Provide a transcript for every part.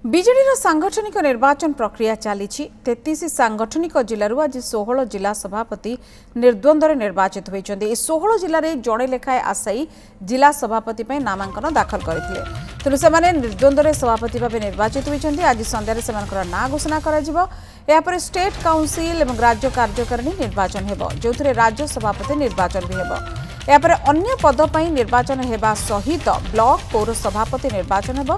ବିଜେଡିର ସାଂଗଠନିକ ନିର୍ବାଚନ ପ୍ରକ୍ରିୟା ଚାଲିଛି। 33 ସାଂଗଠନିକ ଜିଲ୍ଲାରୁ ଆଜି 16 ଜିଲ୍ଲା ସଭାପତି ନିର୍ଦ୍ୱନ୍ଦ୍ୱରେ ନିର୍ବାଚିତ ହୋଇଛନ୍ତି। ଏହି 16 ଜିଲ୍ଲାରେ ଜଣେ ଲେଖାଏଁ ଆଶାୟୀ ଜିଲ୍ଲା ସଭାପତି ପାଇଁ ନାମାଙ୍କନ ଦାଖଲ କରିଥିଲେ। ତେଣୁ ସେମାନେ ନିର୍ଦ୍ୱନ୍ଦ୍ୱରେ ସଭାପତି ଭାବେ ନିର୍ବାଚିତ ହୋଇଛନ୍ତି। ଆଜି ସନ୍ଧ୍ୟାରେ ସେମାନଙ୍କର ନାଁ ଘୋଷଣା କରାଯିବ। ଏହାପରେ ଷ୍ଟେଟ୍ କାଉନସିଲ ଏବଂ ରାଜ୍ୟ କାର୍ଯ୍ୟକାରିଣୀ ନିର୍ବାଚନ ହେବ, ଯେଉଁଥିରେ ରାଜ୍ୟ ସଭାପତି ନିର୍ବାଚନ ବି ହେବ। ଏହାପରେ ଅନ୍ୟ ପଦ ପାଇଁ ନିର୍ବାଚନ ହେବା ସହିତ ବ୍ଲକ ପୌର ସଭାପତି ନିର୍ବାଚନ ହେବ।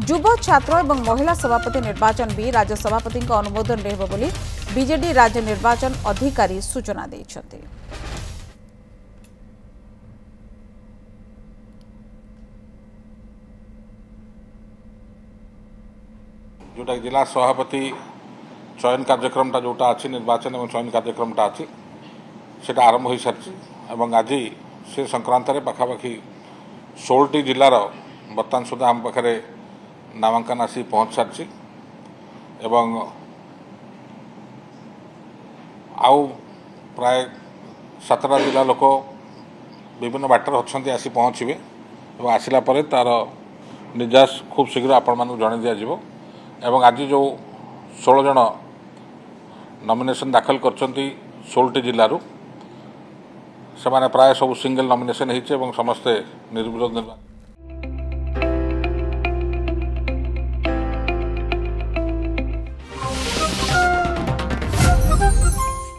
ଯୁବ ଛାତ୍ର ଏବଂ ମହିଳା ସଭାପତି ନିର୍ବାଚନ ବି ରାଜ୍ୟ ସଭାପତିଙ୍କ ଅନୁମୋଦନରେ ହେବ ବୋଲି ବିଜେଡି ରାଜ୍ୟ ନିର୍ବାଚନ ଅଧିକାରୀ ସୂଚନା ଦେଇଛନ୍ତି। जोटा जिला सभापति चयन कार्यक्रमटा जोटा अच्छी निर्वाचन और चयन कार्यक्रमटा अच्छी से आरंभ हो सारी आज से संक्रांत पाखापाखि 16टी जिलार बर्तमान सुधा आम पाखे नामांकन आसी पहुँच सारी एवं आउ प्राय 7टा जिला लोक विभिन्न बाटर अच्छा आसी पहुँचे और आसला तार निजास खूब शीघ्र आपण मानक जन दिज्व एवं आज जो 16 जन नॉमिनेशन दाखल कर 16टी जिलूर से प्राय सब सिंगल नॉमिनेशन होती समस्ते निर्विरोध निर्वाचन